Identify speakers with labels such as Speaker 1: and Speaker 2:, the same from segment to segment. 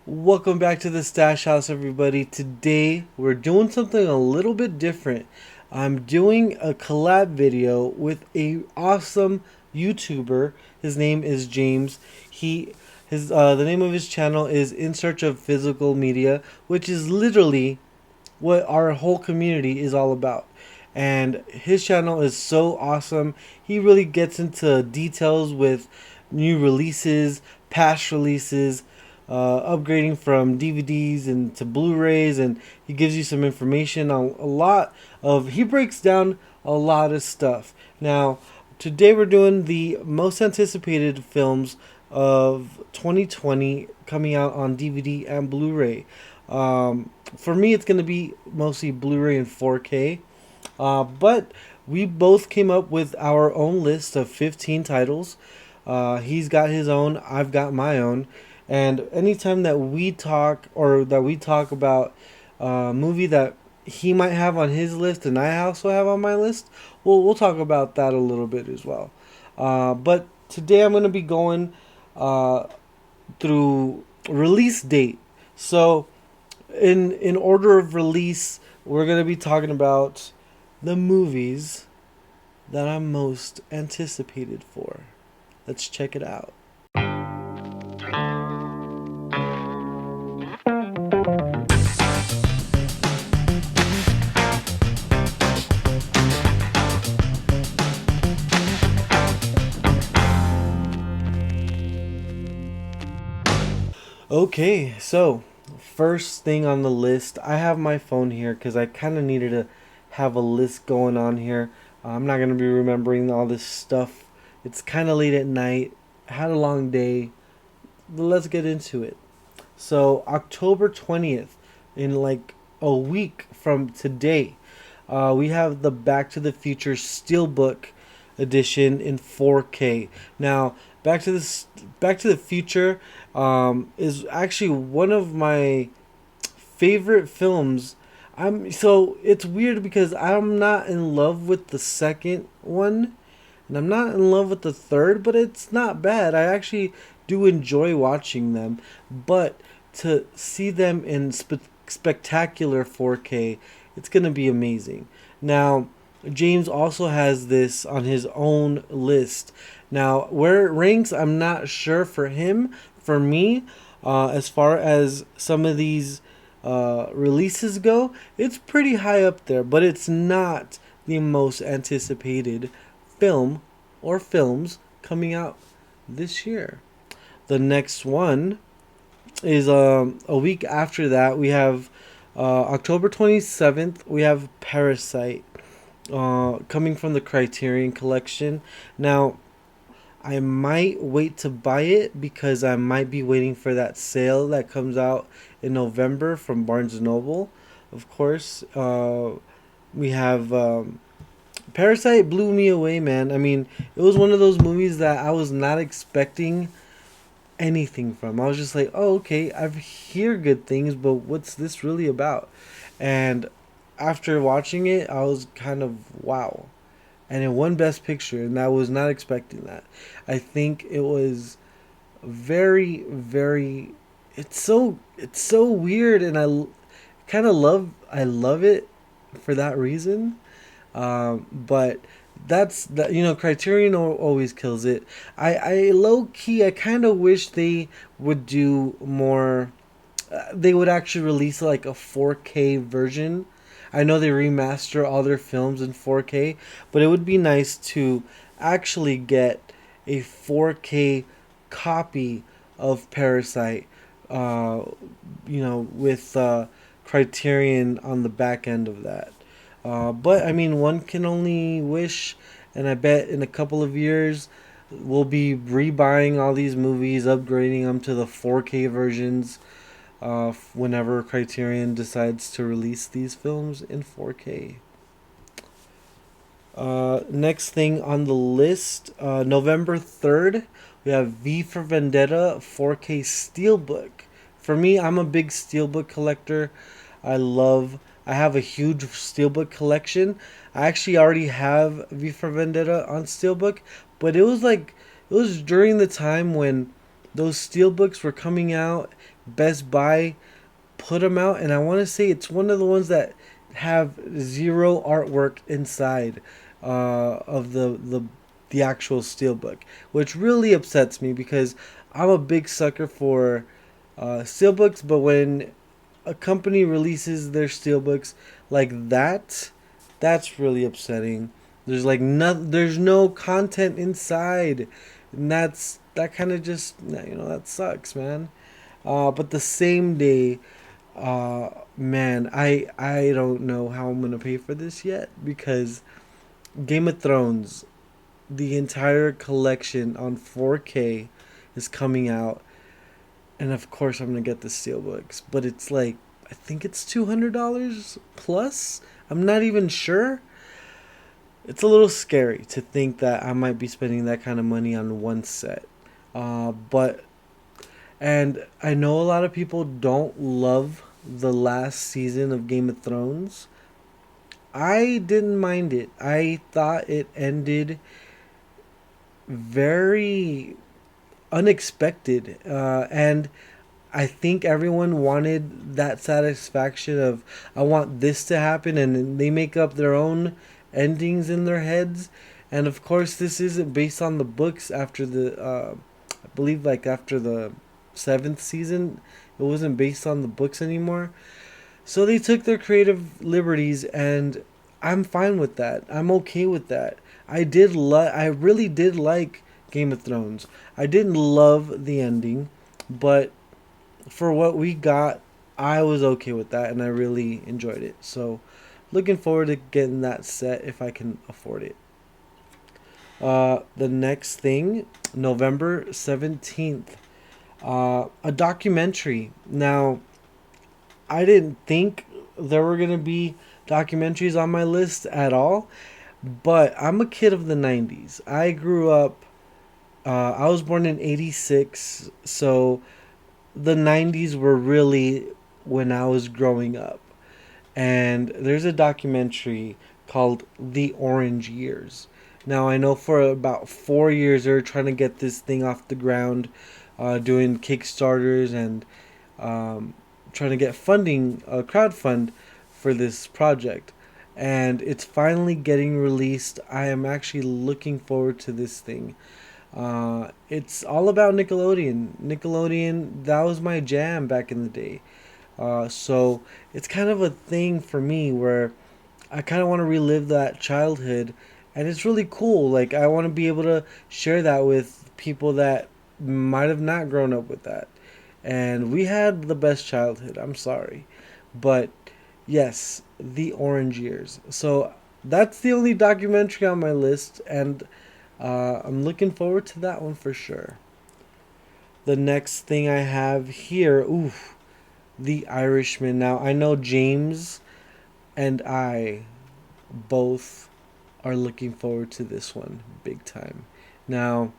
Speaker 1: Welcome back to the Stash House, everybody. Today we're doing something a little bit different. I'm doing a collab video with a awesome YouTuber. His name is James. The name of his channel is In Search of Physical Media, which is literally what our whole community is all about. And his channel is so awesome. He really gets into details with new releases, past releases, upgrading from DVDs and to Blu-rays, and he gives you some information on a lot of. He breaks down a lot of stuff. Now, today we're doing the most anticipated films of 2020 coming out on DVD and Blu-ray. For me, it's going to be mostly Blu-ray and 4K. But we both came up with our own list of 15 titles. He's got his own, I've got my own. And anytime that we talk about a movie that he might have on his list and I also have on my list, we'll talk about that a little bit as well. But today I'm going to be going uh, through release date. So in order of release, we're going to be talking about the movies that I'm most anticipated for. Let's check it out. Okay, so first thing on the list, I have my phone here because I kind of needed to have a list going on here. I'm not going to be remembering all this stuff. It's kind of late at night. I had a long day. Let's get into it. So, October 20th, in like a week from today, we have the Back to the Future Steelbook edition in 4K. Now, Back to the Future is actually one of my favorite films. It's weird because I'm not in love with the second one, and I'm not in love with the third, but it's not bad. I actually do enjoy watching them, but to see them in spectacular 4K, it's gonna be amazing. Now, James also has this on his own list. Now, where it ranks, I'm not sure for him. For me, as far as some of these releases go, it's pretty high up there, but it's not the most anticipated film or films coming out this year. The next one is a week after that. We have October 27th, we have Parasite coming from the Criterion collection. Now, I might wait to buy it because I might be waiting for that sale that comes out in November from Barnes& and Noble. Of course, we have Parasite blew me away, man. I mean, it was one of those movies that I was not expecting anything from. I was just like, oh, okay, I've heard good things, but what's this really about? And after watching it, I was kind of wow. And it won Best Picture, and I was not expecting that. I think it was very, very. It's so weird, and I love it for that reason. But that's that. Criterion always kills it. I low key, I kind of wish they would do more. They would actually release like a 4K version. I know they remaster all their films in 4K, but it would be nice to actually get a 4K copy of Parasite, uh, with Criterion on the back end of that. But I mean, one can only wish, and I bet in a couple of years we'll be rebuying all these movies, upgrading them to the 4K versions whenever Criterion decides to release these films in 4K. Next thing on the list, November 3rd, we have V for Vendetta 4K Steelbook. For me, I'm a big Steelbook collector. I have a huge Steelbook collection. I actually already have V for Vendetta on Steelbook, but it was during the time when those Steelbooks were coming out Best Buy put them out, and I want to say it's one of the ones that have zero artwork inside of the actual steelbook, which really upsets me because I'm a big sucker for steelbooks. But when a company releases their steelbooks like that, that's really upsetting. There's no content inside, and that kind of just, that sucks, man. But the same day, man, I don't know how I'm gonna pay for this yet because Game of Thrones, the entire collection on 4K, is coming out, and of course I'm gonna get the steelbooks. But it's like, I think it's $200 plus. I'm not even sure. It's a little scary to think that I might be spending that kind of money on one set. But and I know a lot of people don't love the last season of Game of Thrones. I didn't mind it. I thought it ended very unexpected. And I think everyone wanted that satisfaction of, I want this to happen, and they make up their own endings in their heads. And of course, this isn't based on the books after I believe, like after the seventh season, it wasn't based on the books anymore. So they took their creative liberties, and I'm fine with that. I'm okay with that. I really did like Game of Thrones. I didn't love the ending, but for what we got, I was okay with that, and I really enjoyed it. So, looking forward to getting that set if I can afford it. The next thing, November 17th, a documentary. Now, I didn't think there were going to be documentaries on my list at all, but I'm a kid of the 90s. I grew up, I was born in 86, so the 90s were really when I was growing up. And there's a documentary called The Orange Years. Now, I know for about 4 years they were trying to get this thing off the ground, doing Kickstarters and trying to get funding, crowdfund for this project. And it's finally getting released. I am actually looking forward to this thing. It's all about Nickelodeon. Nickelodeon, that was my jam back in the day. So it's kind of a thing for me where I kind of want to relive that childhood, and it's really cool. Like, I want to be able to share that with people that might have not grown up with that. And we had the best childhood. I'm sorry, but yes, the Orange Years. So that's the only documentary on my list, and I'm looking forward to that one for sure. The next thing I have here, The Irishman. Now, I know James and I both are looking forward to this one big time. Now,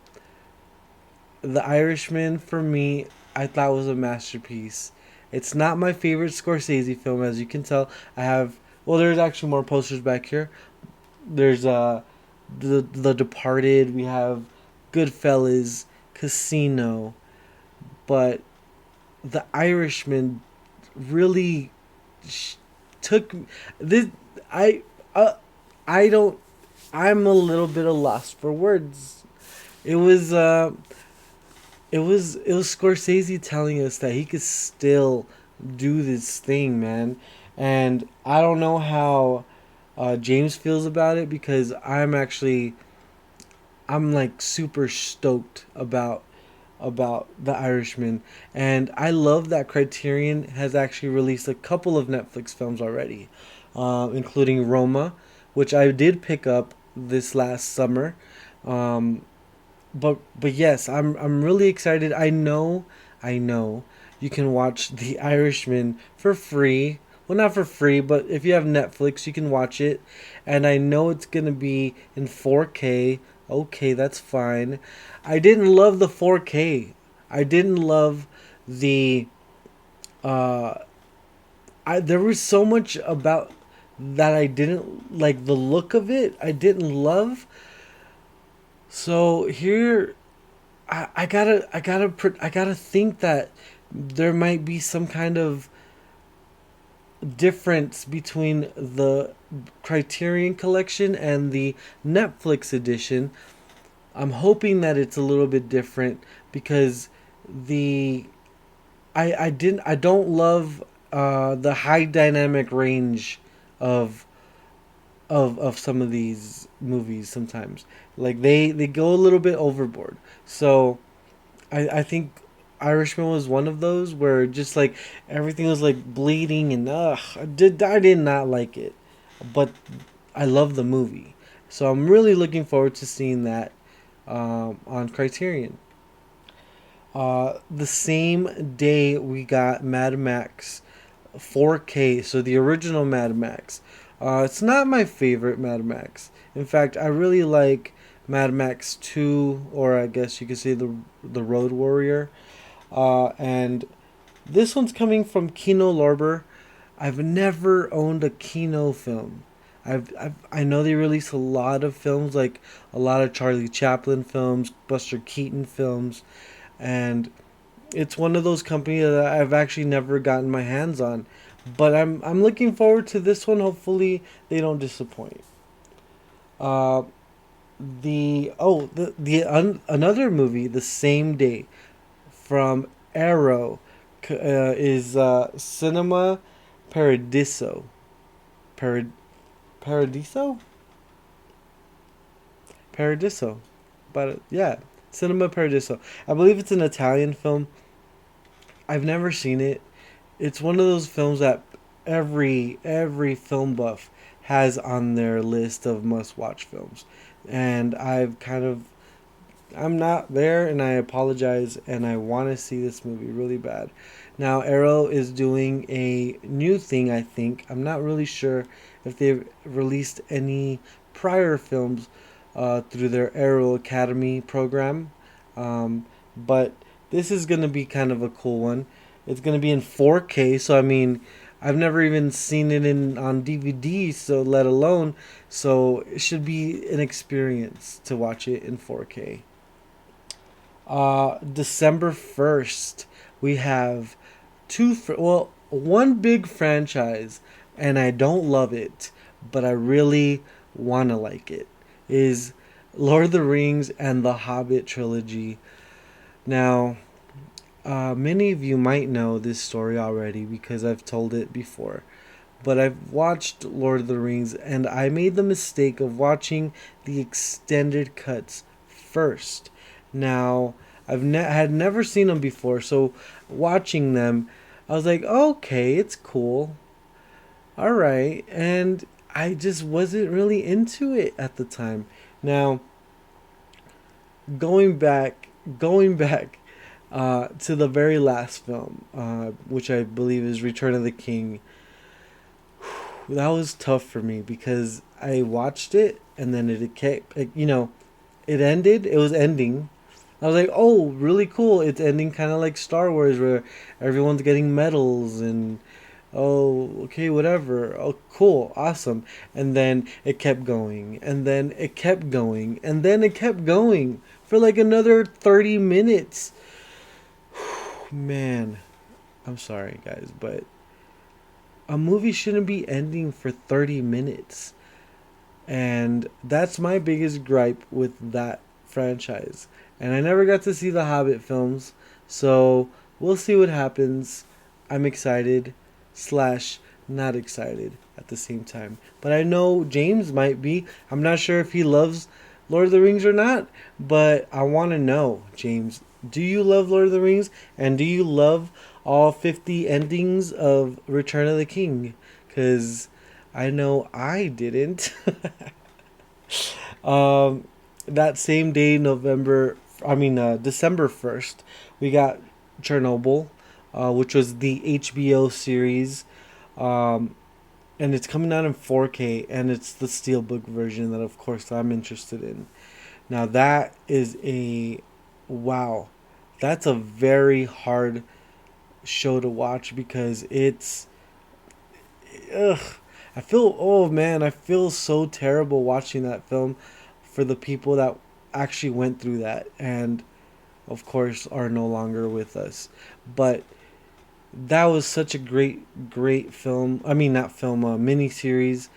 Speaker 1: The Irishman for me, I thought was a masterpiece. It's not my favorite Scorsese film, as you can tell. I have, well, there's actually more posters back here. There's the Departed. We have Goodfellas, Casino, but The Irishman really took this. I uh, I don't. I'm a little bit of lost for words. It was it was Scorsese telling us that he could still do this thing, man. And I don't know how James feels about it, because I'm like super stoked about The Irishman. And I love that Criterion has actually released a couple of Netflix films already, including Roma, which I did pick up this last summer. Um, but yes, I'm really excited. I know you can watch The Irishman for free. Well, not for free, but if you have Netflix, you can watch it. And I know it's gonna be in 4K. Okay, that's fine. I didn't love the 4K. I didn't love the uh there was so much about that I didn't like. The look of it I didn't love. So here, I gotta think that there might be some kind of difference between the Criterion collection and the Netflix edition. I'm hoping that it's a little bit different because the I don't love the high dynamic range of of some of these movies sometimes. Like they go a little bit overboard. So I think Irishman was one of those where just like everything was like bleeding and I did not like it, but I love the movie, so I'm really looking forward to seeing that on Criterion. The same day we got Mad Max 4K, so the original Mad Max. It's not my favorite Mad Max. In fact, I really like Mad Max 2, or I guess you could say the Road Warrior. And this one's coming from Kino Lorber. I've never owned a Kino film. I know they release a lot of films, like a lot of Charlie Chaplin films, Buster Keaton films, and it's one of those companies that I've actually never gotten my hands on. But I'm looking forward to this one. Hopefully they don't disappoint. Uh, another movie the same day from Arrow is Cinema Paradiso. Parad Paradiso? Paradiso. But yeah, Cinema Paradiso. I believe it's an Italian film. I've never seen it. It's one of those films that every film buff has on their list of must watch films. And I'm not there and I apologize and I want to see this movie really bad. Now Arrow is doing a new thing, I think. I'm not really sure if they've released any prior films through their Arrow Academy program. But this is going to be kind of a cool one. It's going to be in 4K, so I mean, I've never even seen it in on DVD, so let alone, so it should be an experience to watch it in 4K. December 1st, we have one big franchise, and I don't love it, but I really want to like it, is Lord of the Rings and the Hobbit trilogy. Now, many of you might know this story already because I've told it before. But I've watched Lord of the Rings and I made the mistake of watching the extended cuts first. Now, had never seen them before, so watching them, I was like, okay, it's cool. All right. And I just wasn't really into it at the time. Now, going back to the very last film, which I believe is Return of the King. That was tough for me because I watched it and then it ended. It was ending. I was like, oh, really cool. It's ending kind of like Star Wars, where everyone's getting medals and oh, okay, whatever. Oh, cool, awesome. And then it kept going, and then it kept going, and then it kept going for like another 30 minutes. Man, I'm sorry, guys, but a movie shouldn't be ending for 30 minutes. And that's my biggest gripe with that franchise. And I never got to see the Hobbit films, so we'll see what happens. I'm excited slash not excited at the same time. But I know James might be. I'm not sure if he loves Lord of the Rings or not, but I want to know, James, do you love Lord of the Rings? And do you love all 50 endings of Return of the King? Because I know I didn't. That same day, December 1st, we got Chernobyl, which was the HBO series. And it's coming out in 4K, and it's the Steelbook version that, of course, I'm interested in. Now, that is wow. That's a very hard show to watch because ugh. I feel so terrible watching that film for the people that actually went through that and, of course, are no longer with us. But That was such a great film. I mean, not film, mini series.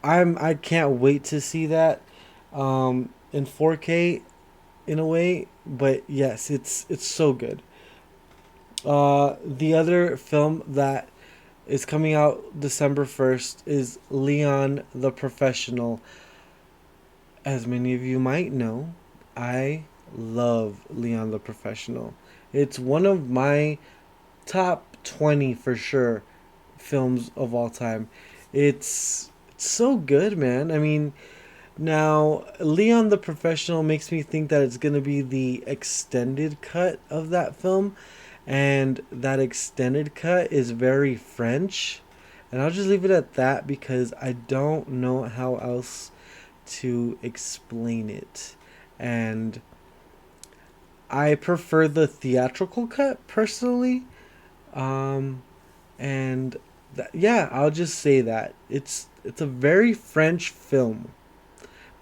Speaker 1: I can't wait to see that in 4K in a way. But yes, it's so good. The other film that is coming out December 1st is Leon the Professional. As many of you might know, I love Leon the Professional. It's one of my top 20 for sure films of all time. It's so good, man. I mean, now Leon the Professional makes me think that it's going to be the extended cut of that film, and that extended cut is very French. And I'll just leave it at that because I don't know how else to explain it. And I prefer the theatrical cut personally. Um, and yeah, I'll just say that it's a very French film,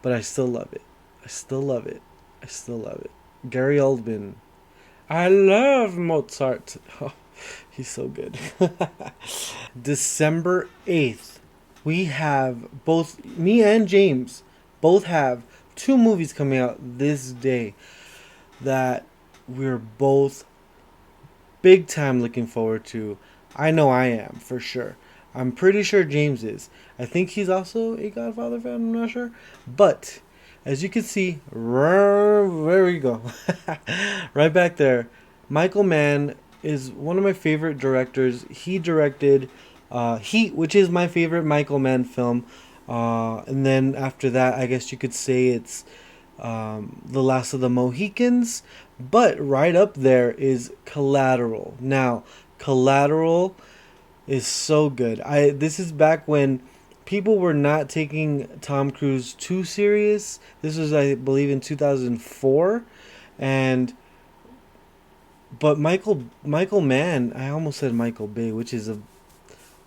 Speaker 1: but I still love it. I still love it. I still love it. Gary Oldman. I love Mozart. Oh, he's so good. December 8th, we have both me and James both have two movies coming out this day that we're both big time looking forward to. I know I am for sure. I'm pretty sure James is. I think he's also a Godfather fan. I'm not sure, but as you can see, there we go, right back there. Michael Mann is one of my favorite directors. He directed Heat, which is my favorite Michael Mann film. And then after that, I guess you could say it's The Last of the Mohicans. But right up there is Collateral. Now, Collateral is so good. This is back when people were not taking Tom Cruise too serious. This was, I believe, in 2004, and but Michael Mann, I almost said Michael Bay, which is a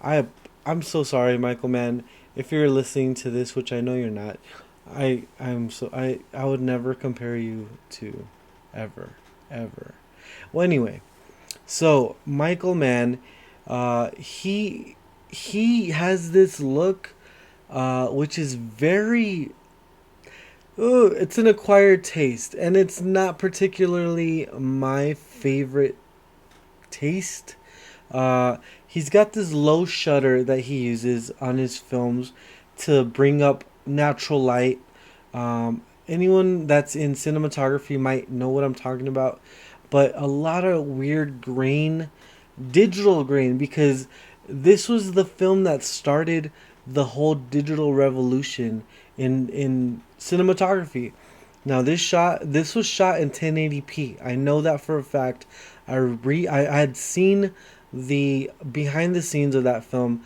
Speaker 1: I I'm so sorry, Michael Mann, if you're listening to this, which I know you're not. I would never compare you to ever ever. Well, anyway, so Michael Mann, he has this look, which is very. Ooh, it's an acquired taste, and it's not particularly my favorite taste. He's got this low shutter that he uses on his films to bring up natural light. Anyone that's in cinematography might know what I'm talking about, but a lot of weird grain, digital grain, because this was the film that started the whole digital revolution in cinematography. Now this was shot in 1080p. I know that for a fact. I had seen the behind the scenes of that film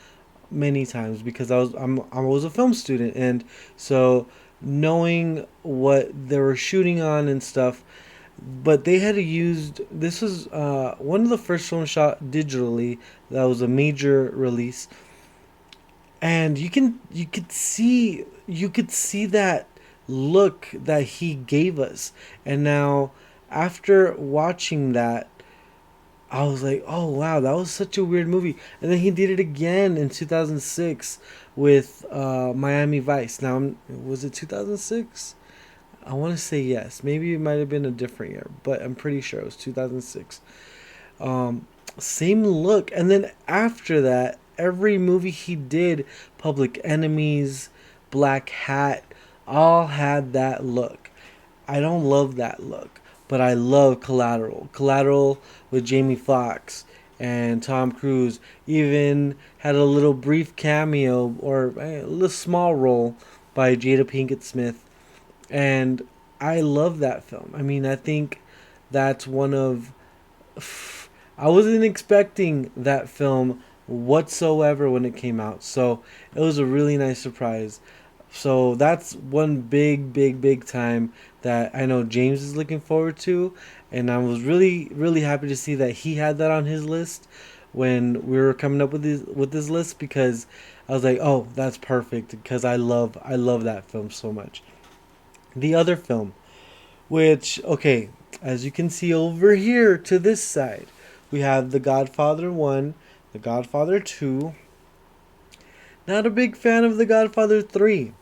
Speaker 1: many times because I was a film student, and so knowing what they were shooting on and stuff, but they had used this was one of the first films shot digitally that was a major release, and you could see that look that he gave us. And now after watching that, I was like, oh wow, that was such a weird movie. And then he did it again in 2006 with Miami Vice. Now, was it 2006? I want to say yes. Maybe it might have been a different year, but I'm pretty sure it was 2006. Same look. And then after that, every movie he did, Public Enemies, Black Hat, all had that look. I don't love that look, but I love Collateral. Collateral with Jamie Foxx and Tom Cruise even had a little brief cameo or a little small role by Jada Pinkett Smith, and I love that film. I mean, I think that's one of I wasn't expecting that film whatsoever when it came out. So it was a really nice surprise. So that's one big time that I know James is looking forward to, and I was really happy to see that he had that on his list when we were coming up with this list, because I was like, oh, that's perfect, because I love that film so much. The other film, which, okay, as you can see over here to this side, We have The Godfather 1, The Godfather 2. Not a big fan of The Godfather 3.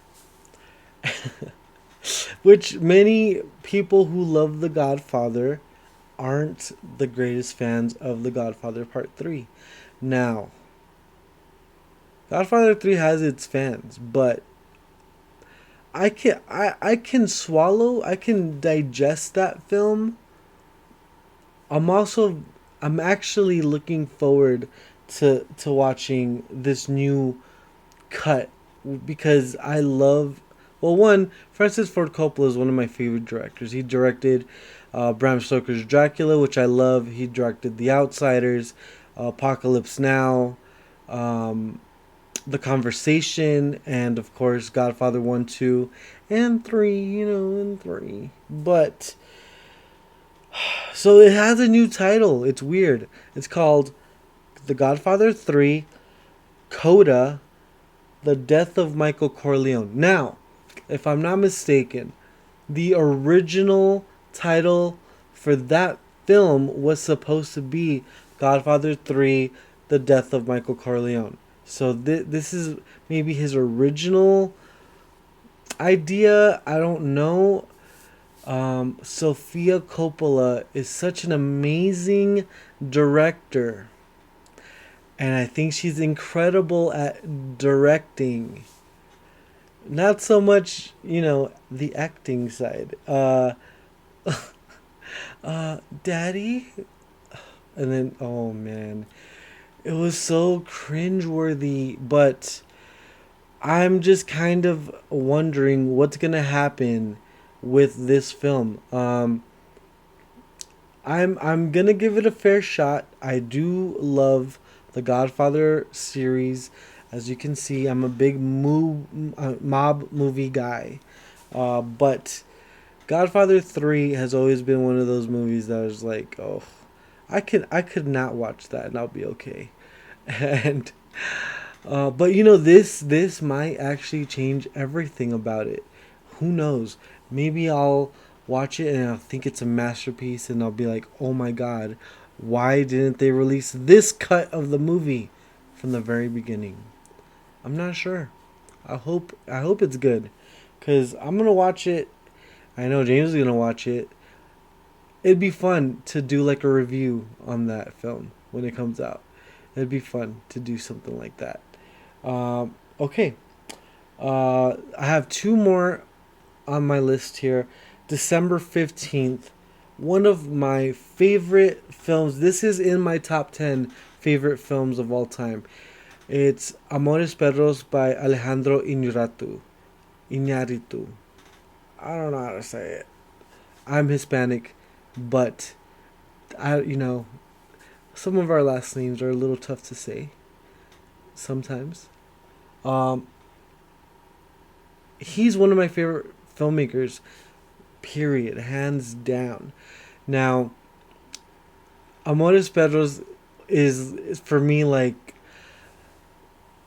Speaker 1: Which many people who love The Godfather aren't the greatest fans of The Godfather Part 3. Now, Godfather 3 has its fans, but I can swallow, I can digest that film. I'm also I'm actually looking forward to watching this new cut because I love, well, one, Francis Ford Coppola is one of my favorite directors. He directed Bram Stoker's Dracula, which I love. He directed The Outsiders, Apocalypse Now, um, The Conversation, and of course Godfather 1, 2, and 3, and 3. But so it has a new title. It's weird. It's called The Godfather 3 Coda, The Death of Michael Corleone. Now, if I'm not mistaken, the original title for that film was supposed to be Godfather 3 The Death of Michael Corleone. So this is maybe his original idea. I don't know. Sofia Coppola is such an amazing director. And I think she's incredible at directing. Not so much, the acting side. Daddy? And then, oh man. It was so cringeworthy, but I'm just kind of wondering what's gonna happen with this film. I'm gonna give it a fair shot. I do love the Godfather series. As you can see, I'm a big mob movie guy. But Godfather 3 has always been one of those movies that was like, oh, I could not watch that and I'll be okay. And but this might actually change everything about it. Who knows? Maybe I'll watch it and I'll think it's a masterpiece and I'll be like, "Oh my god, why didn't they release this cut of the movie from the very beginning?" I'm not sure. I hope it's good cuz I'm going to watch it. I know James is going to watch it. It'd be fun to do like a review on that film when it comes out. It'd be fun to do something like that. Okay. I have two more on my list here. December 15th. One of my favorite films. This is in my top 10 favorite films of all time. It's Amores Perros by Alejandro Iñárritu. Iñárritu. I don't know how to say it. I'm Hispanic, but some of our last names are a little tough to say sometimes. Um, he's one of my favorite filmmakers, period, hands down. Now, Amores Perros is for me like,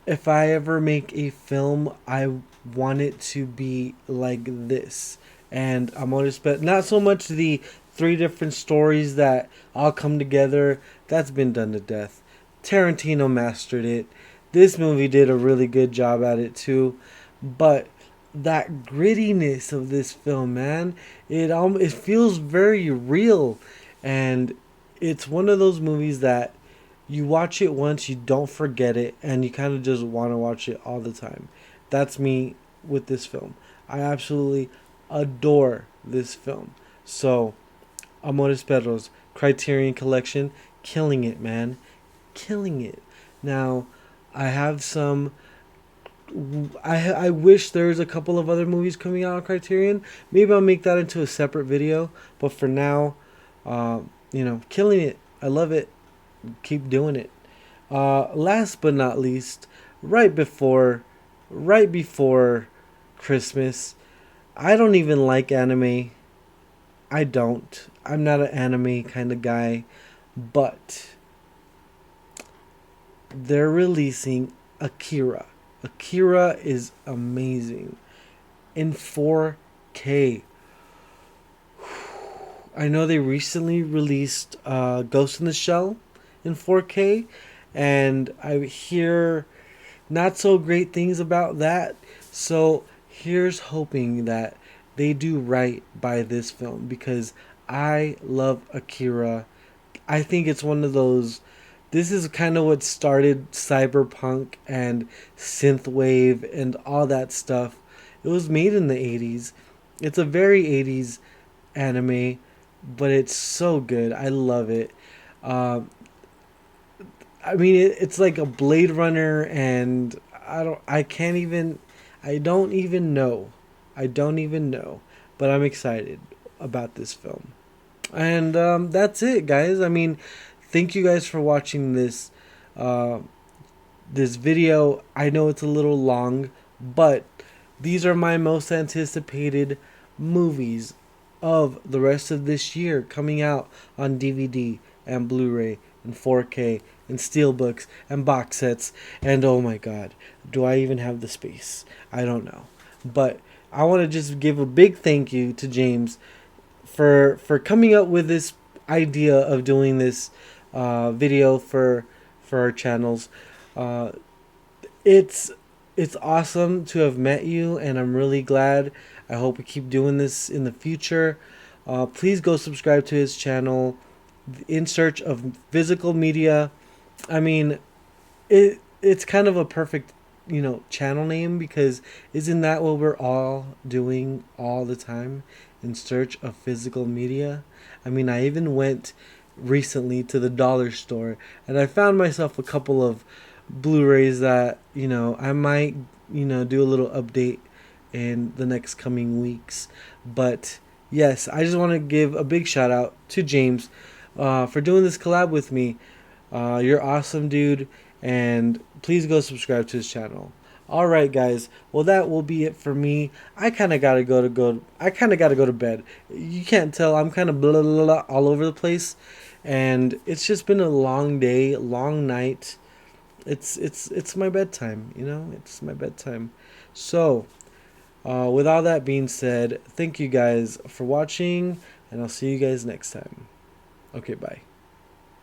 Speaker 1: if I ever make a film, I want it to be like this. And Amores Perros, not so much the three different stories that all come together. That's been done to death. Tarantino mastered it. This movie did a really good job at it too. But that grittiness of this film, man, it feels very real, and it's one of those movies that you watch it once, you don't forget it, and you kind of just want to watch it all the time. That's me with this film. I absolutely adore this film. So, Amores Perros, Criterion Collection, killing it, man. Killing it. Now, I have some. I wish there was a couple of other movies coming out on Criterion. Maybe I'll make that into a separate video. But for now, killing it. I love it. Keep doing it. Last but not least, right before Christmas, I don't even like anime. I don't. I'm not an anime kind of guy, but they're releasing Akira. Akira is amazing in 4K. I know they recently released Ghost in the Shell, in 4K, and I hear not so great things about that. So here's hoping that they do right by this film, because I love Akira. I think it's one of those. This is kind of what started cyberpunk and synthwave and all that stuff. It was made in the 80s. It's a very 80s anime, but it's so good. I love it. Uh, I mean, it's like a Blade Runner, and I can't even, I don't even know. I don't even know. But I'm excited about this film. And that's it, guys. I mean, thank you guys for watching uh, this video. I know it's a little long, but these are my most anticipated movies of the rest of this year, coming out on DVD and Blu-ray and 4K and steelbooks and box sets. And oh my god, do I even have the space? I don't know. But I want to just give a big thank you to James for coming up with this idea of doing this video for our channels. Uh, it's it's awesome to have met you, and I'm really glad. I hope we keep doing this in the future. Please go subscribe to his channel, In Search of Physical Media. I mean, it's kind of a perfect, channel name, because isn't that what we're all doing all the time, in search of physical media? I mean, I even went recently to the dollar store, and I found myself a couple of Blu-rays that, I might, do a little update in the next coming weeks. But yes, I just want to give a big shout out to James for doing this collab with me. You're awesome, dude, and please go subscribe to his channel. All right, guys. Well, that will be it for me. I kind of gotta go to bed. You can't tell, I'm kind of blah, blah, blah, all over the place, and it's just been a long day, long night. It's my bedtime. It's my bedtime. So, with all that being said, thank you guys for watching, and I'll see you guys next time. Okay, bye.